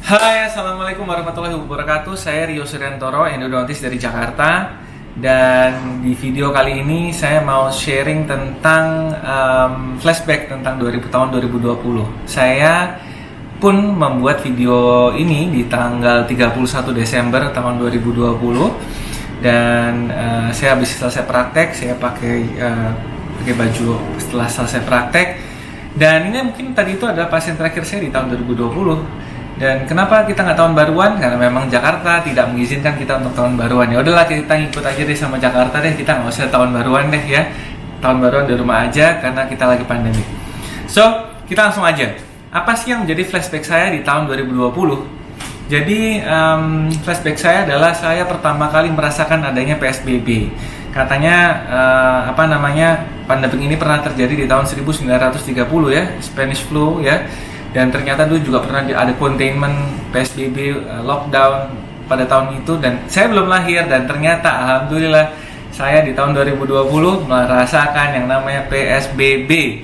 Hai, Assalamualaikum warahmatullahi wabarakatuh. Saya Rio Suryantoro, endodontis dari Jakarta. Dan di video kali ini saya mau sharing tentang flashback tentang tahun 2020. Saya pun membuat video ini di tanggal 31 Desember tahun 2020. Dan saya habis selesai praktek, saya pakai baju setelah selesai praktek. Dan ini mungkin tadi itu adalah pasien terakhir saya di tahun 2020. Dan kenapa kita nggak tahun baruan? Karena memang Jakarta tidak mengizinkan kita untuk tahun baruan. Ya udahlah, kita ngikut aja deh sama Jakarta deh. Kita nggak usah tahun baruan deh ya. Tahun baruan di rumah aja karena kita lagi pandemi. So, kita langsung aja. Apa sih yang menjadi flashback saya di tahun 2020? Jadi, flashback saya adalah saya pertama kali merasakan adanya PSBB. Katanya, pandemi ini pernah terjadi di tahun 1930 ya, Spanish flu ya. Dan ternyata dulu juga pernah ada containment PSBB, lockdown pada tahun itu, dan saya belum lahir. Dan ternyata alhamdulillah saya di tahun 2020 merasakan yang namanya PSBB,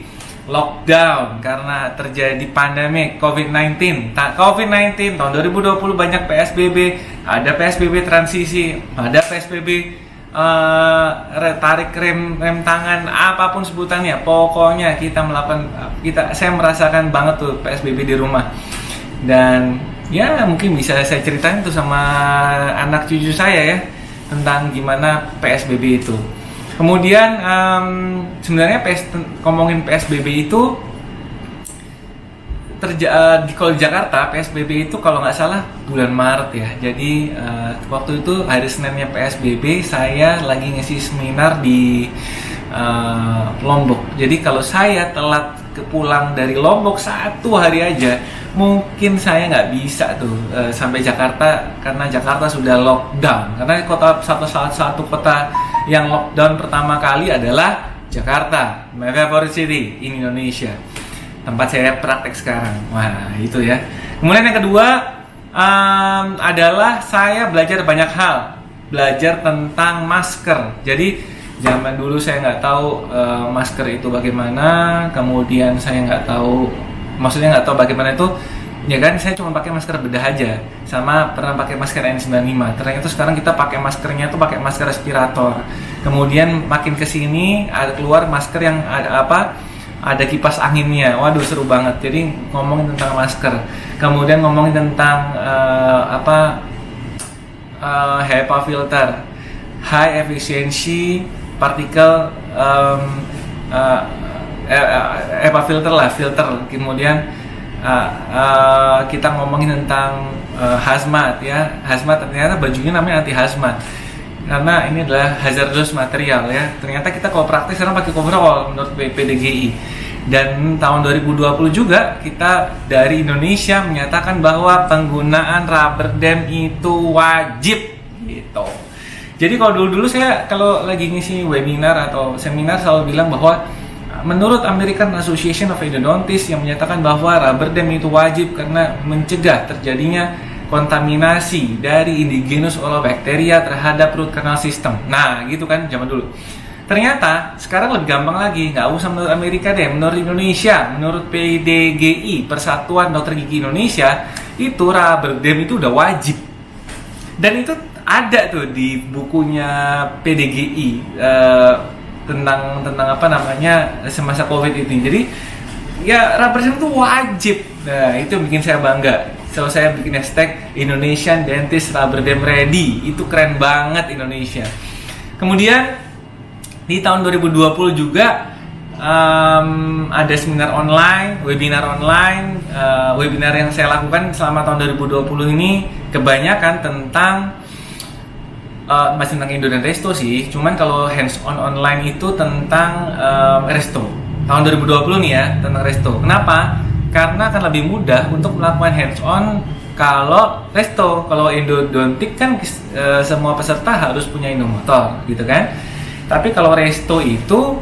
lockdown karena terjadi pandemi COVID-19. COVID-19 tahun 2020 banyak PSBB, ada PSBB transisi, ada PSBB tarik rem tangan, apapun sebutannya, pokoknya saya merasakan banget tuh PSBB di rumah. Dan ya mungkin bisa saya ceritain tuh sama anak cucu saya ya tentang gimana PSBB itu. Kemudian sebenarnya ngomongin PSBB itu kalau di Jakarta PSBB itu kalau nggak salah bulan Maret ya. Jadi waktu itu hari Seninnya PSBB, saya lagi ngisi seminar di Lombok. Jadi kalau saya telat pulang dari Lombok 1 hari aja, mungkin saya nggak bisa tuh sampai Jakarta karena Jakarta sudah lockdown. Karena salah satu kota yang lockdown pertama kali adalah Jakarta, my favorite city in Indonesia, tempat saya praktek sekarang. Wah, itu ya. Kemudian yang kedua adalah saya belajar banyak hal. Belajar tentang masker. Jadi zaman dulu saya nggak tahu masker itu bagaimana. Kemudian saya nggak tahu bagaimana itu. Ya kan, saya cuma pakai masker bedah aja. Sama pernah pakai masker N95. Ternyata sekarang kita pakai maskernya tuh pakai masker respirator. Kemudian makin kesini ada keluar masker yang ada kipas anginnya. Waduh, seru banget. Jadi ngomongin tentang masker, kemudian ngomongin tentang HEPA filter, high efficiency particle HEPA filter. Kemudian kita ngomongin tentang hazmat ya. Hazmat ternyata bajunya namanya anti hazmat karena ini adalah hazardous material ya. Ternyata kita kalau praktis sekarang pakai coverall menurut PDGI. Dan tahun 2020 juga kita dari Indonesia menyatakan bahwa penggunaan rubber dam itu wajib gitu. Jadi kalau dulu saya kalau lagi ngisi webinar atau seminar selalu bilang bahwa menurut American Association of Endodontists yang menyatakan bahwa rubber dam itu wajib karena mencegah terjadinya kontaminasi dari indigenous olobacteria terhadap root canal system. Nah, gitu kan zaman dulu. Ternyata sekarang lebih gampang lagi, nggak usah menurut Amerika deh, menurut Indonesia, menurut PDGI, Persatuan Dokter Gigi Indonesia, itu rubber dam itu udah wajib. Dan itu ada tuh di bukunya PDGI tentang semasa COVID ini. Jadi ya rubber dam itu wajib. Nah, itu yang bikin saya bangga. Kalau saya bikin hashtag Indonesian Dentist Rubber Dam Ready, itu keren banget Indonesia. Kemudian di tahun 2020 juga ada seminar online, webinar online. Webinar yang saya lakukan selama tahun 2020 ini kebanyakan tentang masih tentang Indo dan Resto sih. Cuman kalau hands on online itu tentang Resto. Tahun 2020 nih ya, tentang Resto. Kenapa? Karena akan lebih mudah untuk melakukan hands on kalau Resto. Kalau endodontik kan semua peserta harus punya endomotor gitu kan. Tapi kalau Resto itu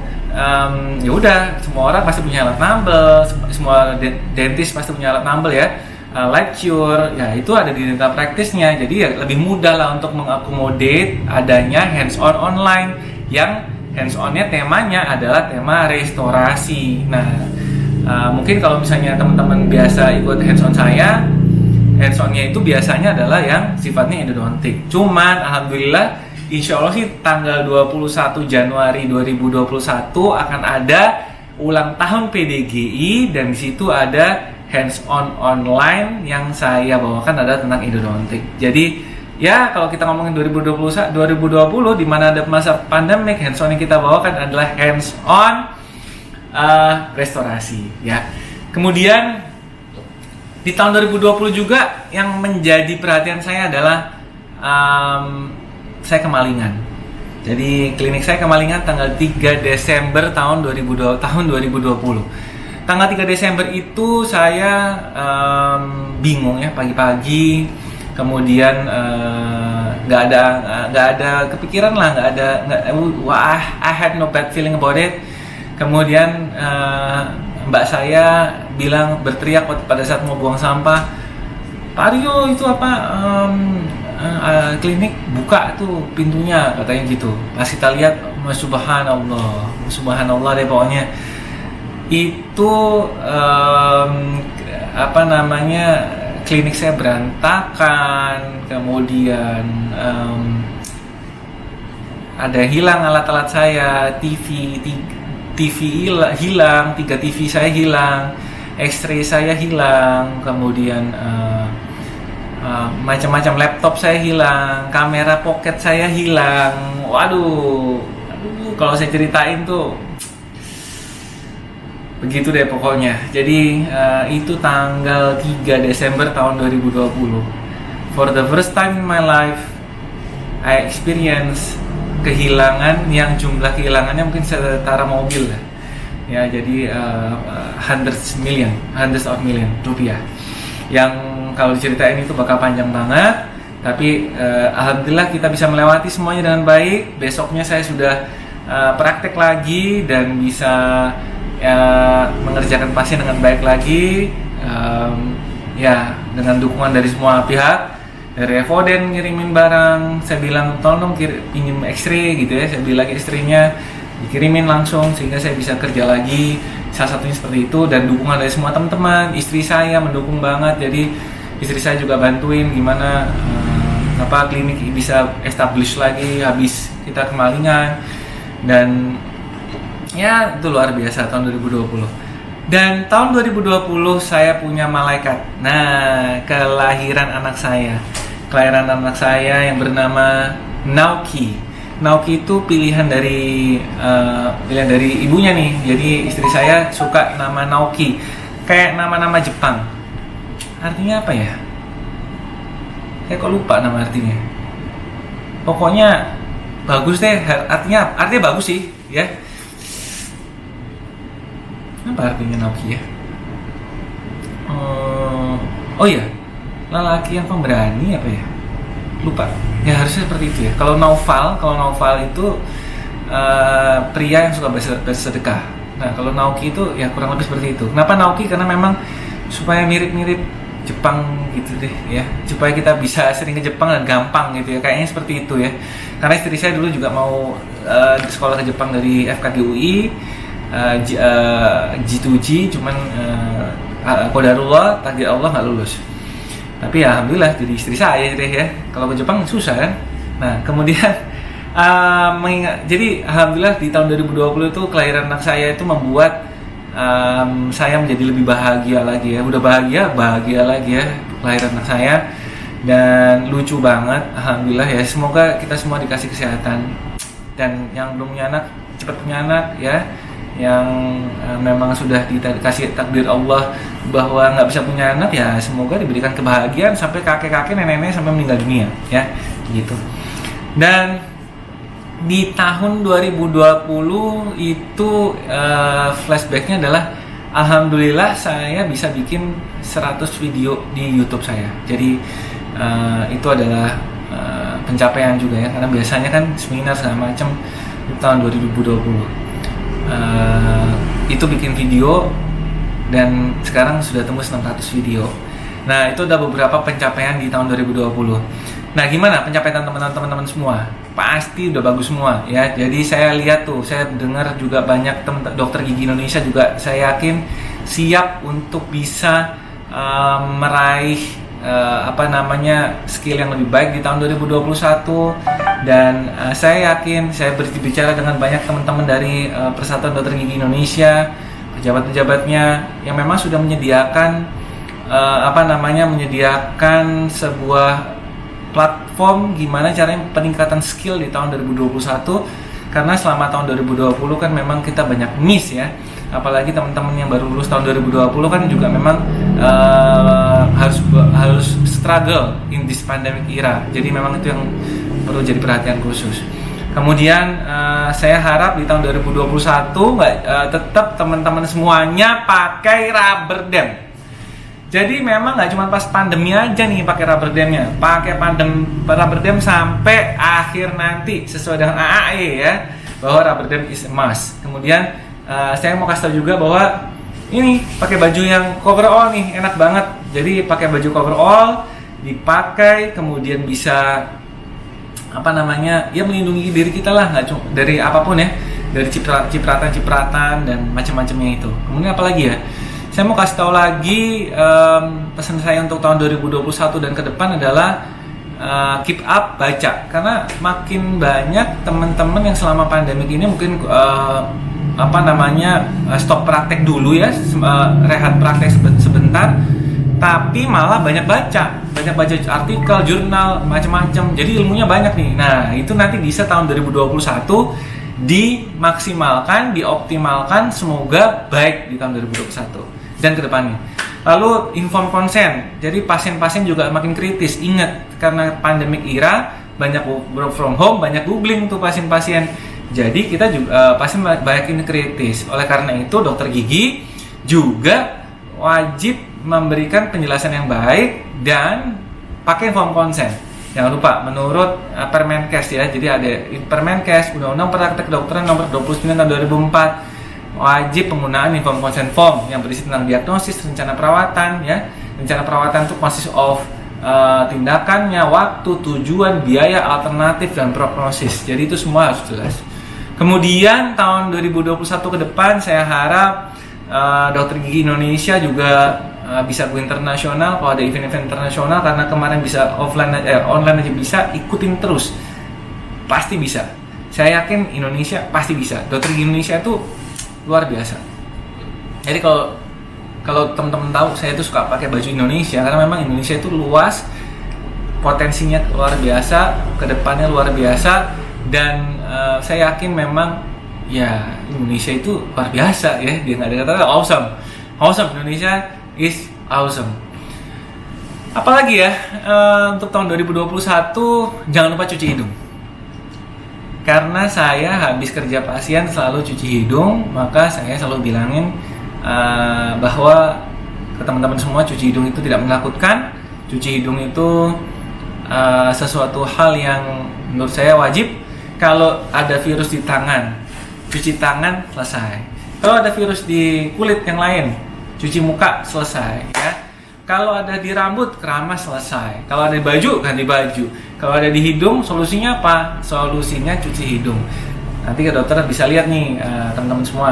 ya udah, semua orang pasti punya alat nambel, semua dentis pasti punya alat nambel ya. Lecture ya itu ada di dental practice-nya. Jadi ya lebih mudah lah untuk mengakomodate adanya hands on online yang hands on-nya temanya adalah tema restorasi. Nah, mungkin kalau misalnya teman-teman biasa ikut hands on saya, hands-on-nya itu biasanya adalah yang sifatnya endodontik. Cuman alhamdulillah insya Allah sih tanggal 21 Januari 2021 akan ada ulang tahun PDGI, dan di situ ada hands-on online yang saya bawakan adalah tentang endodontik. Jadi ya kalau kita ngomongin 2020 di mana ada masa pandemik, hands-on yang kita bawakan adalah hands-on restorasi ya. Kemudian di tahun 2020 juga yang menjadi perhatian saya adalah saya kemalingan. Jadi klinik saya kemalingan tanggal 3 Desember tahun 2020. Tanggal 3 Desember itu saya bingung ya pagi-pagi, kemudian nggak ada kepikiran lah, I had no bad feeling about it. Kemudian mbak saya berteriak pada saat mau buang sampah, Pak Aryo itu apa? Klinik buka tuh pintunya katanya gitu. Pas kita lihat, subhanallah deh pokoknya itu klinik saya berantakan, kemudian ada hilang alat-alat saya, TV hilang, 3 TV saya hilang, X-ray saya hilang, kemudian macam-macam, laptop saya hilang, kamera pocket saya hilang. Waduh, kalau saya ceritain tuh begitu deh pokoknya. Jadi itu tanggal 3 Desember tahun 2020. For the first time in my life, I experience kehilangan yang jumlah kehilangannya mungkin setara mobil lah. Ya, jadi hundreds of million rupiah. Yang kalau diceritain itu bakal panjang banget, tapi alhamdulillah kita bisa melewati semuanya dengan baik. Besoknya saya sudah praktek lagi dan bisa mengerjakan pasien dengan baik lagi, ya dengan dukungan dari semua pihak. Dari Evoden ngirimin barang, saya bilang tolong pinjam X-ray gitu ya, saya beli lagi X-ray-nya, dikirimin langsung sehingga saya bisa kerja lagi. Salah satunya seperti itu, dan dukungan dari semua teman-teman. Istri saya mendukung banget, jadi istri saya juga bantuin gimana klinik bisa establish lagi habis kita kemalingan. Dan ya itu luar biasa tahun 2020. Dan tahun 2020 saya punya malaikat. Nah, kelahiran anak saya yang bernama Naoki. Naoki itu pilihan dari ibunya nih. Jadi istri saya suka nama Naoki, kayak nama-nama Jepang. Artinya apa ya? Saya kok lupa nama artinya. Pokoknya bagus deh. Artinya bagus sih, ya. Apa artinya Naoki ya? Oh iya, lelaki yang pemberani apa ya? Lupa. Ya harusnya seperti itu ya. Kalau Naufal itu pria yang suka bersedekah. Nah kalau Naoki itu ya kurang lebih seperti itu. Kenapa Naoki? Karena memang supaya mirip-mirip Jepang gitu deh ya. Supaya kita bisa sering ke Jepang dan gampang gitu ya. Kayaknya seperti itu ya. Karena istri saya dulu juga mau sekolah ke Jepang dari FKG UI, G2G, cuman qadarullah, takdir Allah nggak lulus. Tapi ya alhamdulillah jadi istri saya deh ya. Kalau ke Jepang susah kan. Nah kemudian jadi alhamdulillah di tahun 2020 itu kelahiran anak saya itu membuat saya menjadi lebih bahagia lagi ya. Udah bahagia lagi ya kelahiran anak saya. Dan lucu banget, alhamdulillah ya. Semoga kita semua dikasih kesehatan, dan yang belum punya anak cepat punya anak ya. Yang memang sudah dikasih takdir Allah bahwa nggak bisa punya anak ya, semoga diberikan kebahagiaan sampai kakek-kakek, nenek-nenek sampai meninggal dunia ya gitu. Dan di tahun 2020 itu flashbacknya adalah alhamdulillah saya bisa bikin 100 video di YouTube saya. Jadi itu adalah pencapaian juga ya, karena biasanya kan seminar segala macam di tahun 2020. Itu bikin video dan sekarang sudah tembus 600 video. Nah itu ada beberapa pencapaian di tahun 2020. Nah gimana pencapaian teman-teman semua? Pasti udah bagus semua ya. Jadi saya lihat tuh, saya dengar juga banyak dokter gigi Indonesia juga saya yakin siap untuk bisa meraih skill yang lebih baik di tahun 2021. Dan saya yakin saya berbicara dengan banyak teman-teman dari Persatuan Dokter Gigi Indonesia, pejabat-pejabatnya yang memang sudah menyediakan menyediakan sebuah platform gimana caranya peningkatan skill di tahun 2021. Karena selama tahun 2020 kan memang kita banyak miss ya, apalagi teman-teman yang baru lulus tahun 2020 kan juga memang harus struggle in this pandemic era. Jadi memang itu yang perlu jadi perhatian khusus. Kemudian saya harap di tahun 2021 tetap teman-teman semuanya pakai rubber dam. Jadi memang nggak cuma pas pandemi aja nih pakai rubber damnya, pakai rubber dam sampai akhir nanti sesuai dengan AAE ya, bahwa rubber dam is a must. Kemudian saya mau kasih tahu juga bahwa ini pakai baju yang coverall nih enak banget. Jadi pakai baju coverall dipakai kemudian bisa melindungi diri kita lah, nggak cuma dari apapun ya, dari cipratan dan macam-macamnya itu. Kemudian apa lagi ya? Saya mau kasih tahu lagi pesan saya untuk tahun 2021 dan ke depan adalah keep up baca, karena makin banyak teman-teman yang selama pandemi ini mungkin stop praktek dulu ya, rehat praktek sebentar, tapi malah banyak baca artikel, jurnal, macam-macam. Jadi ilmunya banyak nih. Nah, itu nanti bisa tahun 2021 dimaksimalkan, dioptimalkan, semoga baik di tahun 2021 dan kedepannya. Lalu inform consent. Jadi pasien-pasien juga makin kritis. Ingat, karena pandemic era banyak work from home, banyak googling tuh pasien-pasien. Jadi kita juga pasien banyak ini kritis. Oleh karena itu dokter gigi juga wajib memberikan penjelasan yang baik dan pakai inform consent. Jangan lupa menurut Permenkes ya. Jadi ada Permenkes Undang-Undang Praktek Kedokteran nomor 29 tahun 2004. Wajib penggunaan inform consent form yang berisi tentang diagnosis, rencana perawatan ya. Rencana perawatan itu consist of tindakannya, waktu, tujuan, biaya, alternatif, dan prognosis. Jadi itu semua harus jelas. Kemudian tahun 2021 ke depan saya harap dokter gigi Indonesia juga bisa go internasional. Kalau ada event-event internasional, karena kemarin bisa online aja bisa, ikutin terus. Pasti bisa. Saya yakin Indonesia pasti bisa. Dokter gigi Indonesia itu luar biasa. Jadi kalau teman-teman tahu, saya itu suka pakai baju Indonesia karena memang Indonesia itu luas, potensinya luar biasa, kedepannya luar biasa, dan saya yakin memang ya Indonesia itu luar biasa ya. Dia nggak ada kata awesome. Indonesia is awesome. Apalagi ya untuk tahun 2021 jangan lupa cuci hidung. Karena saya habis kerja pasien selalu cuci hidung, maka saya selalu bilangin bahwa ke teman-teman semua, cuci hidung itu tidak menakutkan. Cuci hidung itu sesuatu hal yang menurut saya wajib. Kalau ada virus di tangan, cuci tangan, selesai. Kalau ada virus di kulit yang lain, cuci muka, selesai ya. Kalau ada di rambut, keramas, selesai. Kalau ada di baju, ganti baju. Kalau ada di hidung, solusinya apa? Solusinya cuci hidung. Nanti ke dokter bisa lihat nih teman-teman semua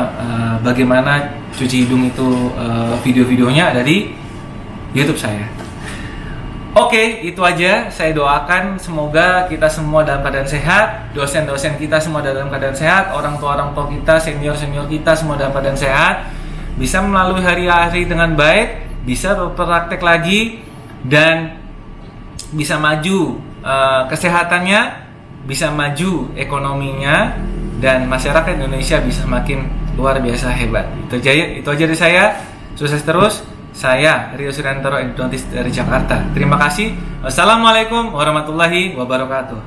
bagaimana cuci hidung itu, video-videonya ada di YouTube saya. Oke, itu aja. Saya doakan semoga kita semua dalam keadaan sehat, dosen-dosen kita semua dalam keadaan sehat, orang tua kita, senior-senior kita semua dalam keadaan sehat, bisa melalui hari-hari dengan baik, bisa berpraktek lagi, dan bisa maju kesehatannya, bisa maju ekonominya, dan masyarakat Indonesia bisa makin luar biasa hebat. Itu aja dari saya. Sukses terus. Saya Rio Surantoro, endodontis dari Jakarta. Terima kasih. Wassalamualaikum warahmatullahi wabarakatuh.